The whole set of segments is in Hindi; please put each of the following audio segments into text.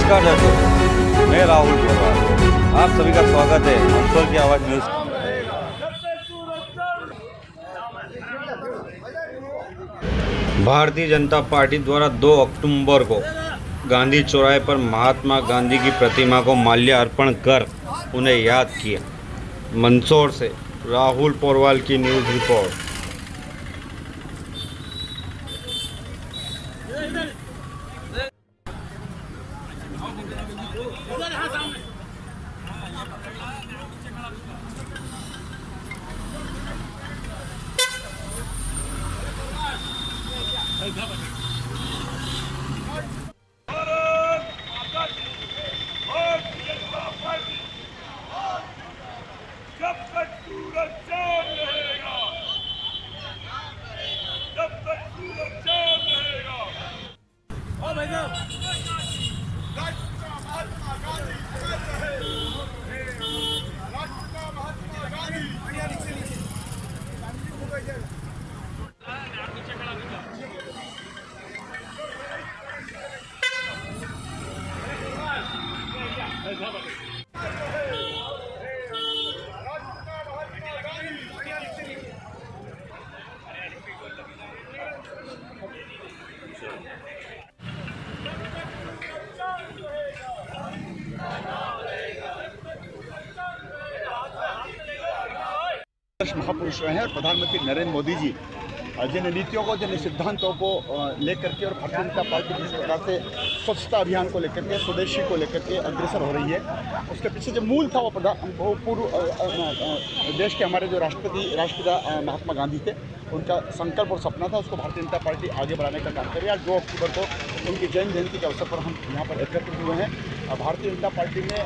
नमस्कार दर्शकों, मैं राहुल पोरवाल। आप सभी का स्वागत है मंदसौर की आवाज़ न्यूज़। भारतीय जनता पार्टी द्वारा 2 अक्टूबर को गांधी चौराहे पर महात्मा गांधी की प्रतिमा को माल्यार्पण कर उन्हें याद किया। मंदसौर से राहुल पोरवाल की न्यूज़ रिपोर्ट। जब तक सूरज चांद रहेगा, जब तक सूरज चांद रहेगा। ओ भाई साहब, राष्ट्रपिता महात्मा गांधी जय रहे। राष्ट्रपिता महात्मा गांधी महापुरुष रहे हैं। प्रधानमंत्री नरेंद्र मोदी जी जिन नीतियों को, जिन सिद्धांतों को लेकर के और भारतीय जनता पार्टी जिस प्रकार से स्वच्छता अभियान को लेकर के, स्वदेशी को लेकर के अग्रसर हो रही है, उसके पीछे जो मूल था वो पूर्व देश के हमारे जो राष्ट्रपिता महात्मा गांधी थे, उनका संकल्प और सपना था। उसको भारतीय जनता पार्टी आगे बढ़ाने का काम करेगी। आज 2 अक्टूबर को उनकी जन्म जयंती के अवसर पर हम यहाँ पर एकत्रित हुए हैं। भारतीय जनता पार्टी ने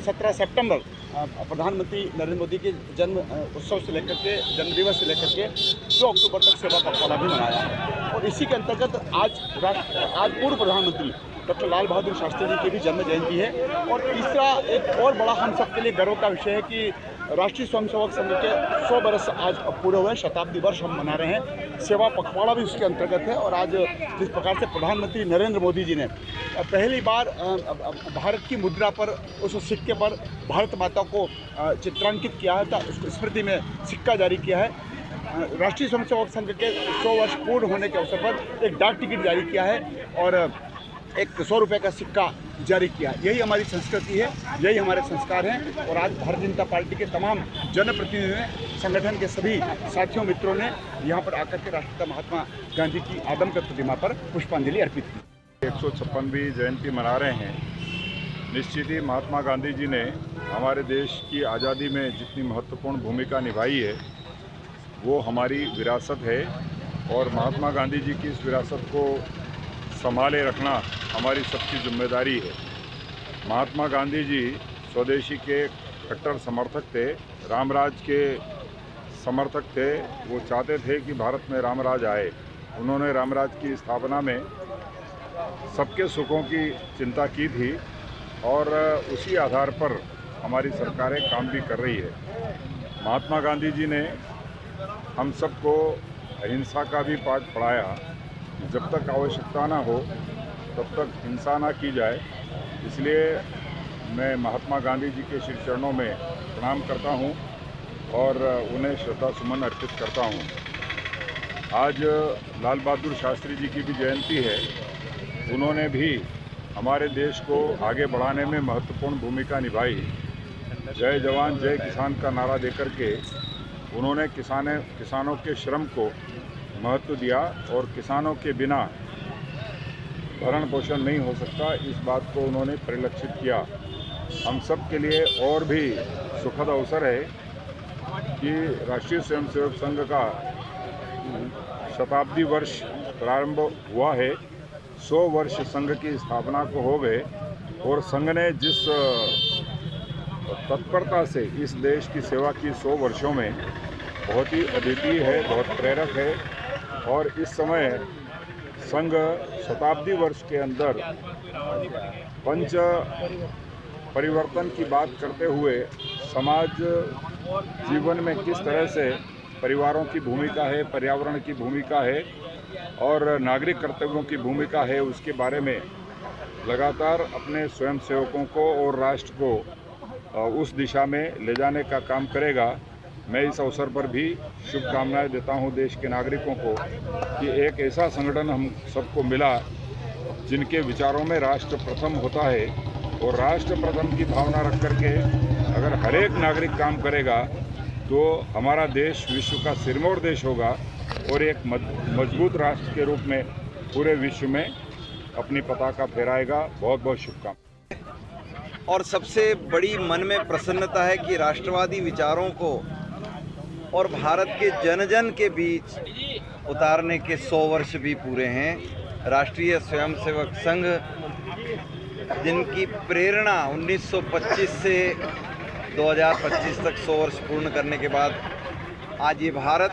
17 सितंबर प्रधानमंत्री नरेंद्र मोदी के जन्म उत्सव से लेकर के, जन्मदिवस से लेकर के 2 अक्टूबर तक सेवा पखवाड़ा भी मनाया है। और इसी के अंतर्गत आज पूर्व प्रधानमंत्री डॉक्टर लाल बहादुर शास्त्री जी की भी जन्म जयंती है। और तीसरा एक और बड़ा हम सबके लिए गर्व का विषय है कि राष्ट्रीय स्वयंसेवक संघ के 100 वर्ष आज पूरे हुए, शताब्दी वर्ष हम मना रहे हैं। सेवा पखवाड़ा भी उसके अंतर्गत है। और आज जिस प्रकार से प्रधानमंत्री नरेंद्र मोदी जी ने पहली बार भारत की मुद्रा पर, उस सिक्के पर भारत माता को चित्रांकित किया है, उसको स्मृति में सिक्का जारी किया है। राष्ट्रीय स्वयंसेवक संघ के 100 वर्ष पूर्ण होने के अवसर पर एक डाक टिकट जारी किया है और एक 100 रुपये का सिक्का जारी किया। यही हमारी संस्कृति है, यही हमारे संस्कार हैं। और आज भारतीय जनता पार्टी के तमाम जनप्रतिनिधियों ने, संगठन के सभी साथियों मित्रों ने यहाँ पर आकर के राष्ट्रपिता महात्मा गांधी की आदमकद प्रतिमा पर पुष्पांजलि अर्पित की। 156वीं जयंती मना रहे हैं। निश्चित ही महात्मा गांधी जी ने हमारे देश की आज़ादी में जितनी महत्वपूर्ण भूमिका निभाई है वो हमारी विरासत है। और महात्मा गांधी जी की इस विरासत को संभाले रखना हमारी सबकी जिम्मेदारी है। महात्मा गांधी जी स्वदेशी के कट्टर समर्थक थे, रामराज के समर्थक थे। वो चाहते थे कि भारत में रामराज आए। उन्होंने रामराज की स्थापना में सबके सुखों की चिंता की थी और उसी आधार पर हमारी सरकारें काम भी कर रही है। महात्मा गांधी जी ने हम सबको अहिंसा का भी पाठ पढ़ाया। जब तक आवश्यकता ना हो तब तक हिंसा ना की जाए। इसलिए मैं महात्मा गांधी जी के श्री चरणों में प्रणाम करता हूं और उन्हें श्रद्धा सुमन अर्पित करता हूं। आज लाल बहादुर शास्त्री जी की भी जयंती है। उन्होंने भी हमारे देश को आगे बढ़ाने में महत्वपूर्ण भूमिका निभाई। जय जवान जय किसान का नारा देकर के उन्होंने किसानों के श्रम को महत्व दिया और किसानों के बिना भरण पोषण नहीं हो सकता, इस बात को उन्होंने परिलक्षित किया। हम सब के लिए और भी सुखद अवसर है कि राष्ट्रीय स्वयंसेवक संघ का शताब्दी वर्ष प्रारंभ हुआ है। 100 वर्ष संघ की स्थापना को हो गए और संघ ने जिस तत्परता से इस देश की सेवा की 100 वर्षों में, बहुत ही अद्वितीय है, बहुत प्रेरक है। और इस समय संघ शताब्दी वर्ष के अंदर पंच परिवर्तन की बात करते हुए समाज जीवन में किस तरह से परिवारों की भूमिका है, पर्यावरण की भूमिका है और नागरिक कर्तव्यों की भूमिका है उसके बारे में लगातार अपने स्वयंसेवकों को और राष्ट्र को उस दिशा में ले जाने का काम करेगा। मैं इस अवसर पर भी शुभकामनाएं देता हूं देश के नागरिकों को कि एक ऐसा संगठन हम सबको मिला जिनके विचारों में राष्ट्र प्रथम होता है, और राष्ट्र प्रथम की भावना रख करके अगर हर एक नागरिक काम करेगा तो हमारा देश विश्व का सिरमौर देश होगा और एक मजबूत राष्ट्र के रूप में पूरे विश्व में अपनी पताका फहराएगा। बहुत बहुत शुभकामनाएं। और सबसे बड़ी मन में प्रसन्नता है कि राष्ट्रवादी विचारों को और भारत के जन जन के बीच उतारने के 100 वर्ष भी पूरे हैं। राष्ट्रीय स्वयंसेवक संघ जिनकी प्रेरणा 1925 से 2025 तक 100 वर्ष पूर्ण करने के बाद आज ये भारत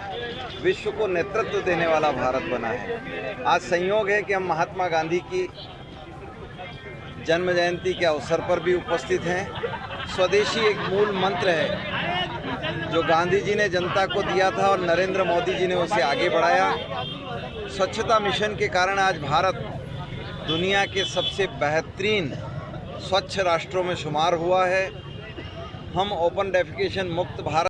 विश्व को नेतृत्व देने वाला भारत बना है। आज संयोग है कि हम महात्मा गांधी की जन्म जयंती के अवसर पर भी उपस्थित हैं। स्वदेशी एक मूल मंत्र है जो गांधी जी ने जनता को दिया था और नरेंद्र मोदी जी ने उसे आगे बढ़ाया। स्वच्छता मिशन के कारण आज भारत दुनिया के सबसे बेहतरीन स्वच्छ राष्ट्रों में शुमार हुआ है। हम ओपन डेफिकेशन मुक्त भारत